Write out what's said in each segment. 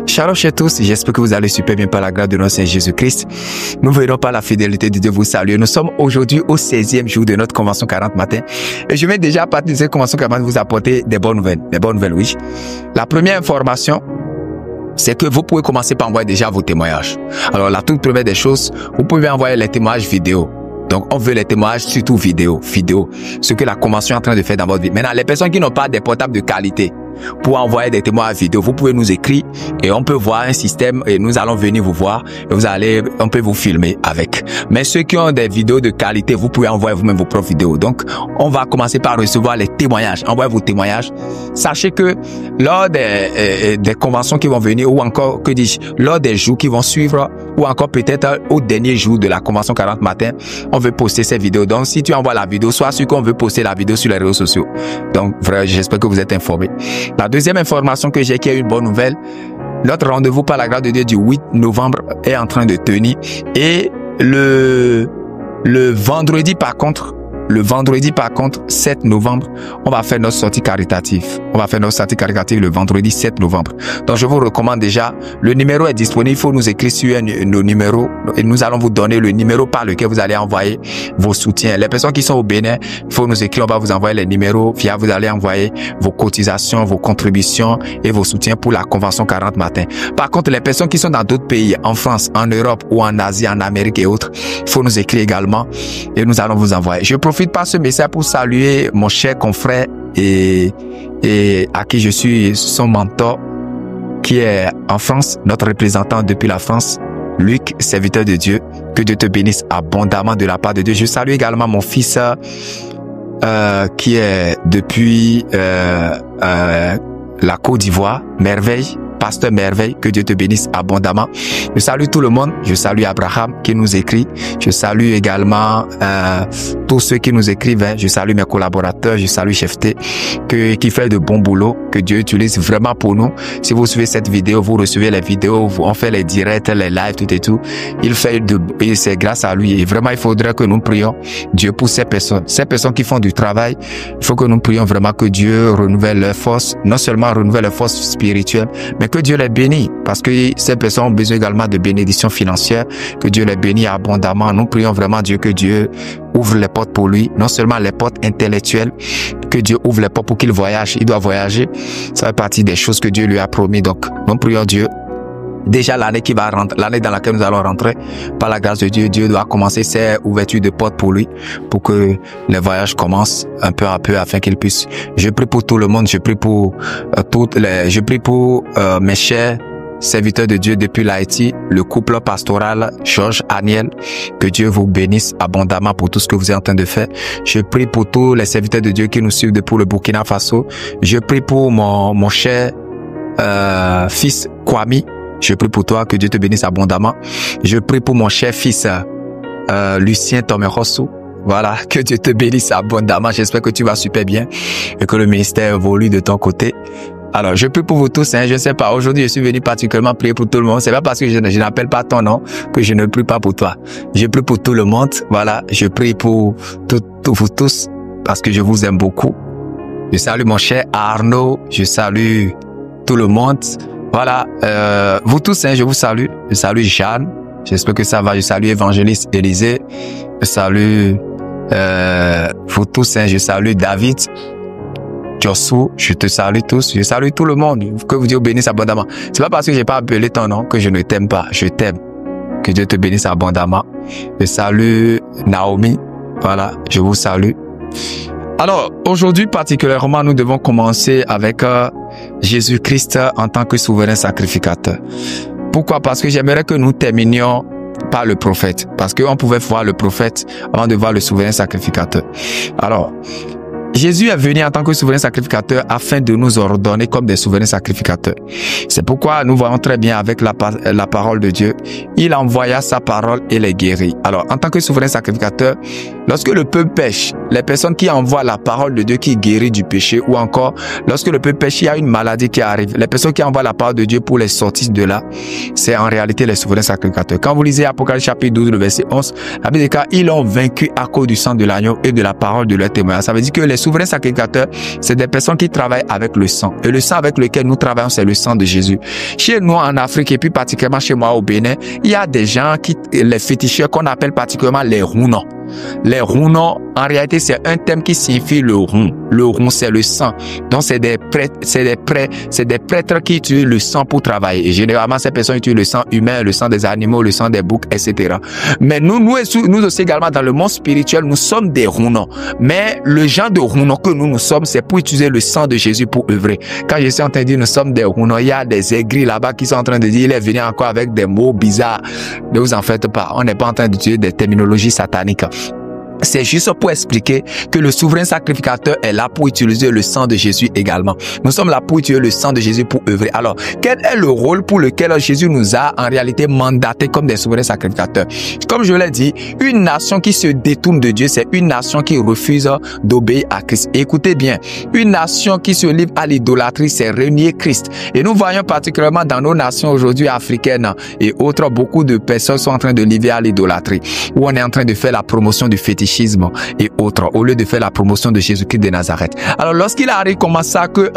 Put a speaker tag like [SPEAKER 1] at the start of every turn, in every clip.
[SPEAKER 1] Shalom chez tous, j'espère que vous allez super bien par la grâce de notre Seigneur Jésus-Christ. Nous venons par la fidélité de Dieu vous saluer. Nous sommes aujourd'hui au 16e jour de notre convention 40 matin. Et je vais déjà à partir de cette convention 40 vous apporter des bonnes nouvelles. Des bonnes nouvelles, oui. La première information, c'est que vous pouvez commencer par envoyer déjà vos témoignages. Alors la toute première des choses, vous pouvez envoyer les témoignages vidéo. Donc, on veut les témoignages, surtout vidéo, ce que la convention est en train de faire dans votre vie. Maintenant, les personnes qui n'ont pas des portables de qualité, pour envoyer des témoignages vidéo, vous pouvez nous écrire et on peut voir un système et nous allons venir vous voir et on peut vous filmer avec. Mais ceux qui ont des vidéos de qualité, vous pouvez envoyer vous-même vos propres vidéos. Donc, on va commencer par recevoir les témoignages. Envoyez vos témoignages. Sachez que lors des conventions qui vont venir ou encore, lors des jours qui vont suivre ou encore peut-être au dernier jour de la convention 40 matin, on veut poster ces vidéos. Donc, si tu envoies la vidéo, sois sûr qu'on veut poster la vidéo sur les réseaux sociaux. Donc, vraiment, j'espère que vous êtes informés. La deuxième information que j'ai qui est une bonne nouvelle, notre rendez-vous par la grâce de Dieu du 8 novembre est en train de tenir et le vendredi par contre, 7 novembre, on va faire notre sortie caritative. On va faire notre sortie caritative le vendredi 7 novembre. Donc, je vous recommande déjà, le numéro est disponible. Il faut nous écrire sur nos numéros et nous allons vous donner le numéro par lequel vous allez envoyer vos soutiens. Les personnes qui sont au Bénin, il faut nous écrire. On va vous envoyer les numéros. Vous allez envoyer vos cotisations, vos contributions et vos soutiens pour la convention 40 matin. Par contre, les personnes qui sont dans d'autres pays, en France, en Europe ou en Asie, en Amérique et autres, il faut nous écrire également et nous allons vous envoyer. Je profite par ce message pour saluer mon cher confrère et à qui je suis son mentor, qui est en France, notre représentant depuis la France, Luc, serviteur de Dieu. Que Dieu te bénisse abondamment de la part de Dieu. Je salue également mon fils qui est depuis la Côte d'Ivoire, Merveille. Pasteur Merveille, que Dieu te bénisse abondamment. Je salue tout le monde. Je salue Abraham qui nous écrit. Je salue également tous ceux qui nous écrivent. Je salue mes collaborateurs. Je salue Chef T qui fait de bon boulot, que Dieu utilise vraiment pour nous. Si vous suivez cette vidéo, vous recevez les vidéos, on fait les directs, les lives, tout et tout. Et c'est grâce à lui. Et vraiment, il faudrait que nous prions Dieu pour ces personnes qui font du travail. Il faut que nous prions vraiment que Dieu renouvelle leur force, non seulement renouvelle leur force spirituelle, mais que Dieu les bénisse, parce que ces personnes ont besoin également de bénédictions financières, que Dieu les bénisse abondamment. Nous prions vraiment Dieu que Dieu ouvre les portes pour lui, non seulement les portes intellectuelles, que Dieu ouvre les portes pour qu'il voyage. Il doit voyager. Ça fait partie des choses que Dieu lui a promis. Donc, nous prions Dieu. Déjà l'année qui va rentrer, l'année dans laquelle nous allons rentrer, par la grâce de Dieu, Dieu doit commencer ses ouvertures de portes pour lui, pour que les voyages commencent un peu à peu afin qu'il puisse. Je prie pour tout le monde, je prie pour mes chers serviteurs de Dieu depuis l'Haïti, le couple pastoral Georges Aniel, que Dieu vous bénisse abondamment pour tout ce que vous êtes en train de faire. Je prie pour tous les serviteurs de Dieu qui nous suivent depuis le Burkina Faso. Je prie pour mon cher fils Kwame. Je prie pour toi, que Dieu te bénisse abondamment. Je prie pour mon cher fils Lucien Tomerosso. Voilà, que Dieu te bénisse abondamment. J'espère que tu vas super bien et que le ministère évolue de ton côté. Alors, je prie pour vous tous. Je ne sais pas, aujourd'hui, je suis venu particulièrement prier pour tout le monde. C'est pas parce que je n'appelle pas ton nom que je ne prie pas pour toi. Je prie pour tout le monde. Voilà, je prie pour vous tous parce que je vous aime beaucoup. Je salue mon cher Arnaud. Je salue tout le monde. Voilà, vous tous, je vous salue. Je salue Jeanne. J'espère que ça va. Je salue Évangéliste Élisée. Je salue vous tous, je salue David. Jossou, je te salue tous. Je salue tout le monde. Que Dieu bénisse abondamment. C'est pas parce que j'ai pas appelé ton nom que je ne t'aime pas. Je t'aime. Que Dieu te bénisse abondamment. Je salue Naomi. Voilà, je vous salue. Alors, aujourd'hui particulièrement, nous devons commencer avec Jésus-Christ en tant que souverain sacrificateur. Pourquoi? Parce que j'aimerais que nous terminions par le prophète. Parce qu'on pouvait voir le prophète avant de voir le souverain sacrificateur. Alors, Jésus est venu en tant que souverain sacrificateur afin de nous ordonner comme des souverains sacrificateurs. C'est pourquoi nous voyons très bien avec la parole de Dieu. Il envoya sa parole et les guérit. Alors, en tant que souverain sacrificateur, lorsque le peuple pêche, les personnes qui envoient la parole de Dieu qui guérit du péché, ou encore, lorsque le peuple pêche, il y a une maladie qui arrive. Les personnes qui envoient la parole de Dieu pour les sortir de là, c'est en réalité les souverains sacrificateurs. Quand vous lisez Apocalypse chapitre 12, le verset 11, la Bible dit qu'ils l'ont vaincu à cause du sang de l'agneau et de la parole de leur témoignage. Ça veut dire que les souverains sacrificateurs, c'est des personnes qui travaillent avec le sang. Et le sang avec lequel nous travaillons, c'est le sang de Jésus. Chez nous en Afrique et puis particulièrement chez moi au Bénin, il y a des gens les féticheurs qu'on appelle particulièrement les rounons. Les rounons, en réalité, c'est un terme qui signifie le roux. Le roux, c'est le sang. Donc, c'est des prêtres qui utilisent le sang pour travailler. Et généralement, ces personnes utilisent le sang humain, le sang des animaux, le sang des boucs, etc. Mais nous aussi également, dans le monde spirituel, nous sommes des rounons. Mais le genre de rounons que nous sommes, c'est pour utiliser le sang de Jésus pour œuvrer. Quand je suis en train de dire nous sommes des rounons, il y a des aigris là-bas qui sont en train de dire, il est venu encore avec des mots bizarres. Ne vous en faites pas. On n'est pas en train d'utiliser des terminologies sataniques. C'est juste pour expliquer que le souverain sacrificateur est là pour utiliser le sang de Jésus également. Nous sommes là pour utiliser le sang de Jésus pour œuvrer. Alors, quel est le rôle pour lequel Jésus nous a en réalité mandatés comme des souverains sacrificateurs? Comme je l'ai dit, une nation qui se détourne de Dieu, c'est une nation qui refuse d'obéir à Christ. Écoutez bien, une nation qui se livre à l'idolâtrie, c'est renier Christ. Et nous voyons particulièrement dans nos nations aujourd'hui africaines et autres, beaucoup de personnes sont en train de livrer à l'idolâtrie, où on est en train de faire la promotion du fétichisme et autres, au lieu de faire la promotion de Jésus-Christ de Nazareth. Alors, lorsqu'il arrive comme ça que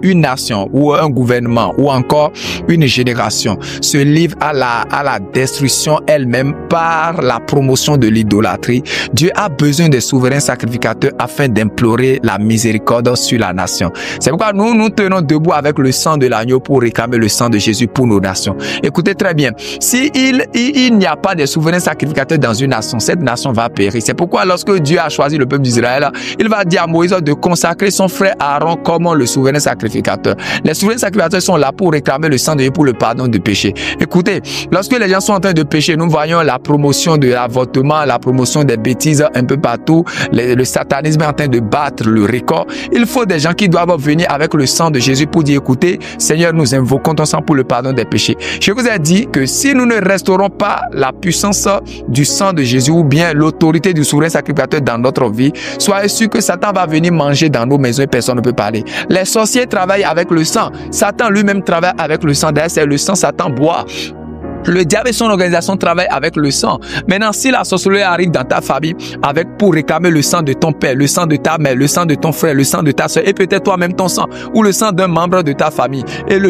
[SPEAKER 1] une nation ou un gouvernement ou encore une génération se livre à la destruction elle-même par la promotion de l'idolâtrie, Dieu a besoin des souverains sacrificateurs afin d'implorer la miséricorde sur la nation. C'est pourquoi nous tenons debout avec le sang de l'agneau pour réclamer le sang de Jésus pour nos nations. Écoutez très bien, s'il n'y a pas de souverains sacrificateurs dans une nation, cette nation va périr. C'est pourquoi lorsque Dieu a choisi le peuple d'Israël, il va dire à Moïse de consacrer son frère Aaron comme le souverain sacrificateur. Les souverains sacrificateurs sont là pour réclamer le sang de Dieu pour le pardon du péché. Écoutez, lorsque les gens sont en train de pécher, nous voyons la promotion de l'avortement, la promotion des bêtises un peu partout, le satanisme est en train de battre le record. Il faut des gens qui doivent venir avec le sang de Jésus pour dire, écoutez, Seigneur, nous invoquons ton sang pour le pardon des péchés. Je vous ai dit que si nous ne restaurons pas la puissance du sang de Jésus ou bien l'autorité du souverain sacrificateur dans notre vie, soyez sûr que Satan va venir manger dans nos maisons et personne ne peut parler. Les sorciers travaillent avec le sang. Satan lui-même travaille avec le sang. D'ailleurs, c'est le sang Satan boit. Le diable et son organisation travaillent avec le sang. Maintenant, si la sorcellerie arrive dans ta famille pour réclamer le sang de ton père, le sang de ta mère, le sang de ton frère, le sang de ta soeur et peut-être toi-même ton sang ou le sang d'un membre de ta famille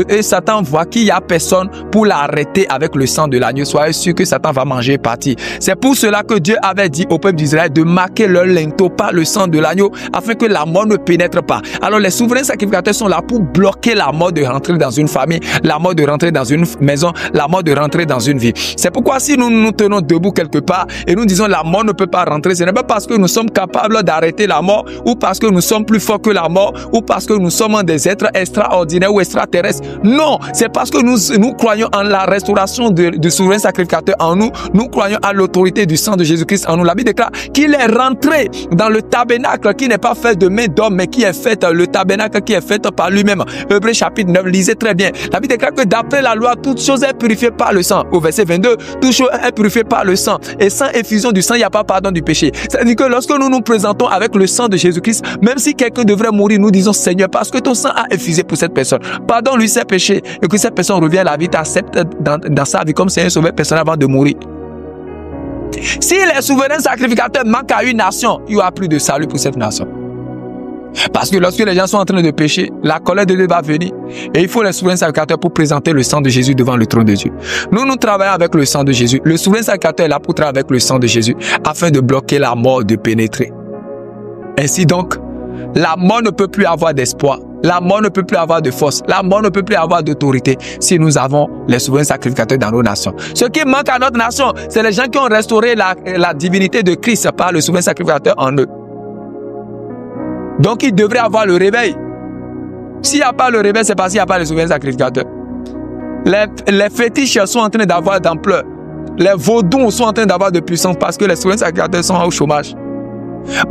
[SPEAKER 1] et Satan voit qu'il n'y a personne pour l'arrêter avec le sang de l'agneau, soyez sûr que Satan va manger et partir. C'est pour cela que Dieu avait dit au peuple d'Israël de marquer leur linteau par le sang de l'agneau afin que la mort ne pénètre pas. Alors les souverains sacrificateurs sont là pour bloquer la mort de rentrer dans une famille, la mort de rentrer dans une maison, la mort de rentrer dans une vie. C'est pourquoi si nous nous tenons debout quelque part et nous disons la mort ne peut pas rentrer, ce n'est pas parce que nous sommes capables d'arrêter la mort ou parce que nous sommes plus forts que la mort ou parce que nous sommes des êtres extraordinaires ou extraterrestres. Non, c'est parce que nous croyons en la restauration du souverain sacrificateur en nous. Nous croyons à l'autorité du sang de Jésus-Christ en nous. La Bible déclare qu'il est rentré dans le tabernacle qui n'est pas fait de main d'homme mais qui est fait, le tabernacle qui est fait par lui-même. Hébreux chapitre 9, lisez très bien. La Bible déclare que d'après la loi, toute chose est purifiée par le sang. Au verset 22, toute chose est purifiée par le sang. Et sans effusion du sang, il n'y a pas pardon du péché. C'est-à-dire que lorsque nous nous présentons avec le sang de Jésus-Christ, même si quelqu'un devrait mourir, nous disons Seigneur, parce que ton sang a effusé pour cette personne. Pardonne-lui ses péchés et que cette personne revienne à la vie, t'accepte dans sa vie comme Seigneur sauveur personne avant de mourir. Si les souverains sacrificateurs manquent à une nation, il n'y aura plus de salut pour cette nation. Parce que lorsque les gens sont en train de pécher, la colère de Dieu va venir. Et il faut les souverains sacrificateurs pour présenter le sang de Jésus devant le trône de Dieu. Nous travaillons avec le sang de Jésus. Le souverain sacrificateur est là pour travailler avec le sang de Jésus afin de bloquer la mort de pénétrer. Ainsi donc, la mort ne peut plus avoir d'espoir. La mort ne peut plus avoir de force. La mort ne peut plus avoir d'autorité si nous avons les souverains sacrificateurs dans nos nations. Ce qui manque à notre nation, c'est les gens qui ont restauré la divinité de Christ par le souverain sacrificateur en eux. Donc, il devrait avoir le réveil. S'il n'y a pas le réveil, c'est parce qu'il n'y a pas le souverain sacrificateur. Les fétiches sont en train d'avoir d'ampleur. Les vaudous sont en train d'avoir de puissance parce que les souverains sacrificateurs sont au chômage.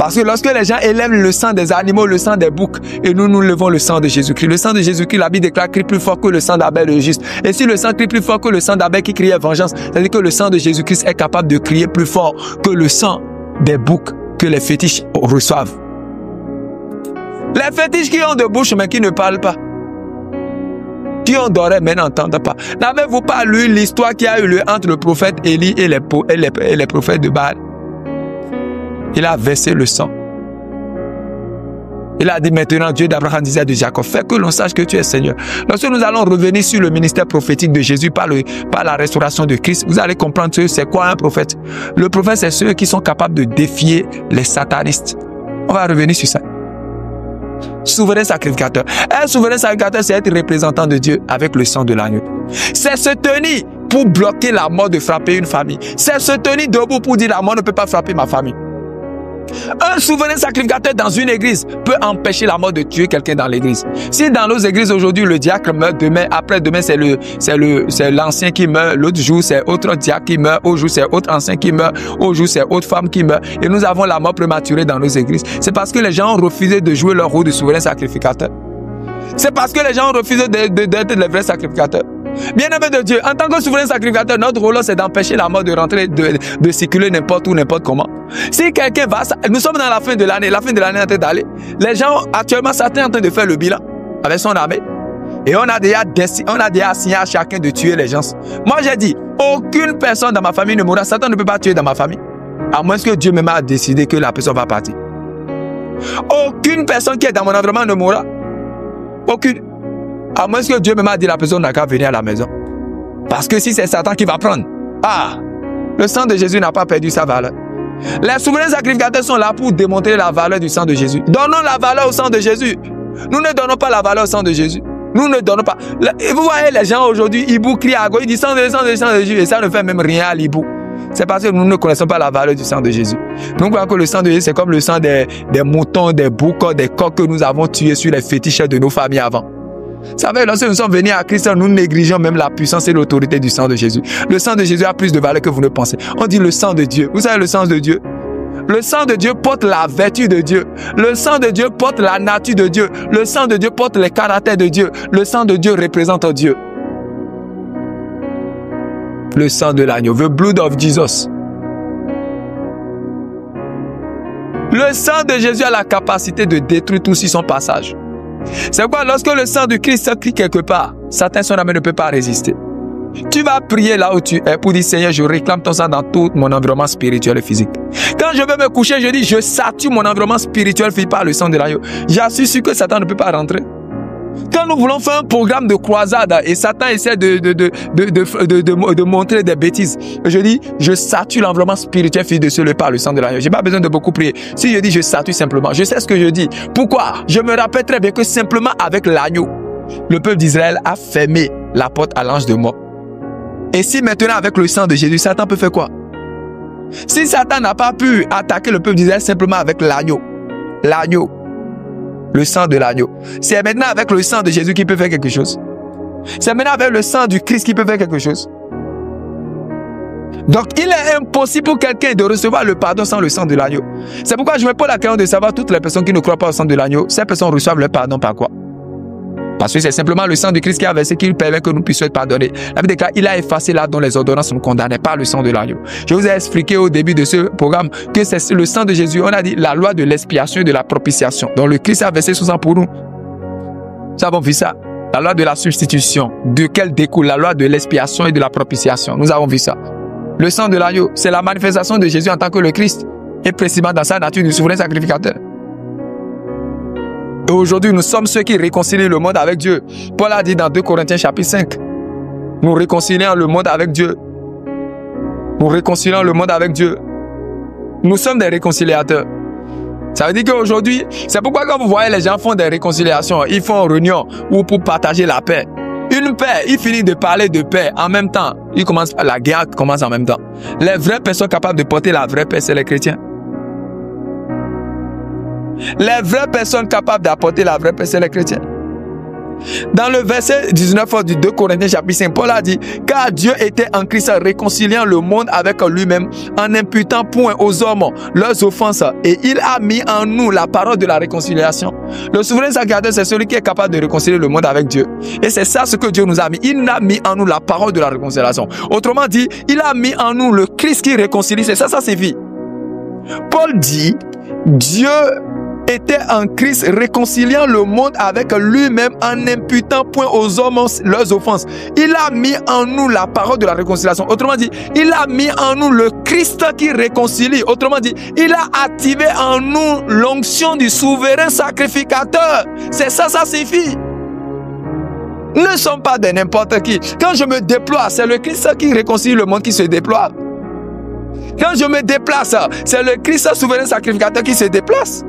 [SPEAKER 1] Parce que lorsque les gens élèvent le sang des animaux, le sang des boucs, et nous levons le sang de Jésus-Christ. Le sang de Jésus-Christ, la Bible déclare, crie plus fort que le sang d'Abel le juste. Et si le sang crie plus fort que le sang d'Abel qui criait vengeance, c'est-à-dire que le sang de Jésus-Christ est capable de crier plus fort que le sang des boucs que les fétiches reçoivent. Les fétiches qui ont de bouche mais qui ne parlent pas. Qui ont d'oreilles mais n'entendent pas. N'avez-vous pas lu l'histoire qui a eu lieu entre le prophète Élie et les prophètes de Baal? Il a versé le sang. Il a dit maintenant, Dieu d'Abraham, d'Isaac, de Jacob, fais que l'on sache que tu es Seigneur. Lorsque nous allons revenir sur le ministère prophétique de Jésus par la restauration de Christ, vous allez comprendre c'est quoi un prophète. Le prophète, c'est ceux qui sont capables de défier les satanistes. On va revenir sur ça. Souverain sacrificateur. Un souverain sacrificateur, c'est être représentant de Dieu avec le sang de l'agneau. C'est se tenir pour bloquer la mort de frapper une famille. C'est se tenir debout pour dire la mort ne peut pas frapper ma famille. Un souverain sacrificateur dans une église peut empêcher la mort de tuer quelqu'un dans l'église. Si dans nos églises aujourd'hui le diacre meurt, demain, après-demain c'est l'ancien qui meurt, l'autre jour c'est autre diacre qui meurt, au jour c'est autre ancien qui meurt, au jour c'est autre femme qui meurt, et nous avons la mort prématurée dans nos églises. C'est parce que les gens ont refusé de jouer leur rôle de souverain sacrificateur. C'est parce que les gens ont refusé d'être les vrais sacrificateurs. Bien-aimé de Dieu, en tant que souverain sacrificateur, notre rôle c'est d'empêcher la mort de rentrer, de circuler n'importe où, n'importe comment. Si quelqu'un va, nous sommes dans la fin de l'année est en train d'aller. Les gens, actuellement, Satan est en train de faire le bilan avec son armée. Et on a déjà assigné à chacun de tuer les gens. Moi j'ai dit, aucune personne dans ma famille ne mourra. Satan ne peut pas tuer dans ma famille. À moins que Dieu même a décidé que la personne va partir. Aucune personne qui est dans mon environnement ne mourra. Aucune. À moins que Dieu m'a dit la personne n'a qu'à venir à la maison. Parce que si c'est Satan qui va prendre, le sang de Jésus n'a pas perdu sa valeur. Les souverains sacrificateurs sont là pour démontrer la valeur du sang de Jésus. Donnons la valeur au sang de Jésus. Nous ne donnons pas la valeur au sang de Jésus. Nous ne donnons pas. Vous voyez les gens aujourd'hui, Ibou crie à gauche, ils disent sang de Jésus et ça ne fait même rien à l'Ibou. C'est parce que nous ne connaissons pas la valeur du sang de Jésus. Nous croyons que le sang de Jésus, c'est comme le sang des moutons, des boucs, des coqs que nous avons tués sur les fétiches de nos familles avant. Vous savez, lorsque nous sommes venus à Christ, nous négligeons même la puissance et l'autorité du sang de Jésus. Le sang de Jésus a plus de valeur que vous ne pensez. On dit le sang de Dieu. Vous savez le sang de Dieu? Le sang de Dieu porte la vertu de Dieu. Le sang de Dieu porte la nature de Dieu. Le sang de Dieu porte les caractères de Dieu. Le sang de Dieu représente Dieu. Le sang de l'agneau. The blood of Jesus. Le sang de Jésus a la capacité de détruire tout sur son passage. C'est pourquoi lorsque le sang de Christ s'écrit quelque part, Satan son âme ne peut pas résister. Tu vas prier là où tu es pour dire Seigneur, je réclame ton sang dans tout mon environnement spirituel et physique. Quand je vais me coucher, je dis je sature mon environnement spirituel fait par le sang de l'agneau. J'assure que Satan ne peut pas rentrer. Quand nous voulons faire un programme de croisade et Satan essaie de montrer des bêtises, je dis, je sature l'environnement spirituel fait de celui par le sang de l'agneau. Je n'ai pas besoin de beaucoup prier. Si je dis, je sature simplement, je sais ce que je dis. Pourquoi? Je me rappelle très bien que simplement avec l'agneau, le peuple d'Israël a fermé la porte à l'ange de mort. Et si maintenant avec le sang de Jésus, Satan peut faire quoi? Si Satan n'a pas pu attaquer le peuple d'Israël simplement avec l'agneau, le sang de l'agneau, c'est maintenant avec le sang de Jésus qu'il peut faire quelque chose. C'est maintenant avec le sang du Christ qu'il peut faire quelque chose. Donc, il est impossible pour quelqu'un de recevoir le pardon sans le sang de l'agneau. C'est pourquoi je me pose la question de savoir toutes les personnes qui ne croient pas au sang de l'agneau, ces personnes reçoivent le pardon par quoi? Parce que c'est simplement le sang de Christ qui a versé qui permet que nous puissions être pardonnés. La Bible déclare, il a effacé là dont les ordonnances nous condamnaient par le sang de l'agneau. Je vous ai expliqué au début de ce programme que c'est le sang de Jésus. On a dit la loi de l'expiation et de la propitiation. Donc le Christ a versé son sang pour nous. Nous avons vu ça. La loi de la substitution, de quelle découle la loi de l'expiation et de la propitiation. Nous avons vu ça. Le sang de l'agneau, c'est la manifestation de Jésus en tant que le Christ et précisément dans sa nature du souverain sacrificateur. Et aujourd'hui, nous sommes ceux qui réconcilient le monde avec Dieu. Paul a dit dans 2 Corinthiens chapitre 5, nous réconcilions le monde avec Dieu. Nous réconcilions le monde avec Dieu. Nous sommes des réconciliateurs. Ça veut dire qu'aujourd'hui, c'est pourquoi quand vous voyez les gens font des réconciliations, ils font une réunion ou pour partager la paix. Une paix, ils finissent de parler de paix en même temps. La guerre commence en même temps. Les vraies personnes capables de porter la vraie paix, c'est les chrétiens. Les vraies personnes capables d'apporter la vraie paix, c'est les chrétiens. Dans le verset 19 du 2 Corinthiens chapitre 5, Paul a dit « Car Dieu était en Christ réconciliant le monde avec lui-même en n'imputant point aux hommes leurs offenses et il a mis en nous la parole de la réconciliation. » Le souverain sacrificateur, c'est celui qui est capable de réconcilier le monde avec Dieu. Et c'est ça ce que Dieu nous a mis. Il a mis en nous la parole de la réconciliation. Autrement dit, il a mis en nous le Christ qui réconcilie. C'est ça, ça signifie. Paul dit « Dieu était en Christ, réconciliant le monde avec lui-même en n'imputant point aux hommes leurs offenses. Il a mis en nous la parole de la réconciliation. Autrement dit, il a mis en nous le Christ qui réconcilie. Autrement dit, il a activé en nous l'onction du souverain sacrificateur. C'est ça, ça signifie. Nous ne sommes pas de n'importe qui. Quand je me déploie, c'est le Christ qui réconcilie le monde qui se déploie. Quand je me déplace, c'est le Christ souverain sacrificateur qui se déplace.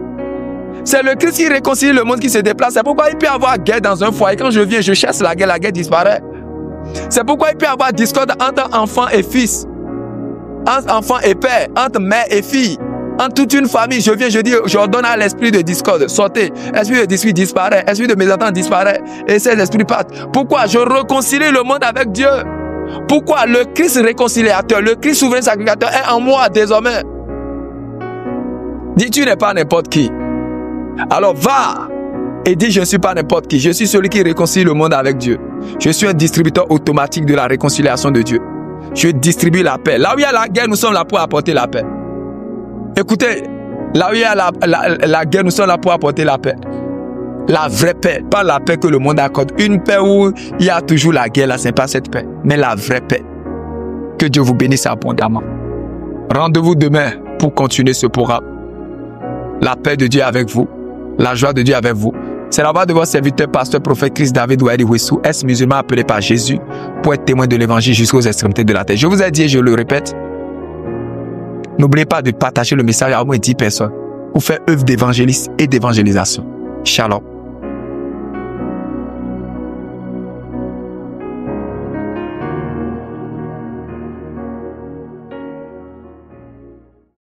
[SPEAKER 1] C'est le Christ qui réconcilie le monde qui se déplace. C'est pourquoi il peut y avoir guerre dans un foyer. Quand je viens, je chasse la guerre disparaît. C'est pourquoi il peut y avoir discorde entre enfants et fils, entre enfants et père, entre mère et fille, entre toute une famille. Je viens, je dis, j'ordonne à l'esprit de discorde, sortez. L'esprit de dispute disparaît, l'esprit de mésentente disparaît, et ces esprits partent. Pourquoi? Je réconcilie le monde avec Dieu. Pourquoi? Le Christ réconciliateur, le Christ souverain sacrificateur est en moi désormais. Dis, tu n'es pas n'importe qui. Alors va et dis, je ne suis pas n'importe qui. Je suis celui qui réconcilie le monde avec Dieu. Je suis un distributeur automatique de la réconciliation de Dieu. Je distribue la paix. Là où il y a la guerre, nous sommes là pour apporter la paix. Écoutez, là où il y a la guerre, nous sommes là pour apporter la paix. La vraie paix, pas la paix que le monde accorde. Une paix où il y a toujours la guerre, là, ce n'est pas cette paix, mais la vraie paix. Que Dieu vous bénisse abondamment. Rendez-vous demain pour continuer ce programme. La paix de Dieu avec vous, la joie de Dieu avec vous. C'est la voix de votre serviteur, pasteur, prophète Chris David Ouahidi Wessou, ex-musulman appelé par Jésus pour être témoin de l'évangile jusqu'aux extrémités de la terre. Je vous ai dit et je le répète, n'oubliez pas de partager le message à au moins 10 personnes pour faire œuvre d'évangéliste et d'évangélisation. Shalom.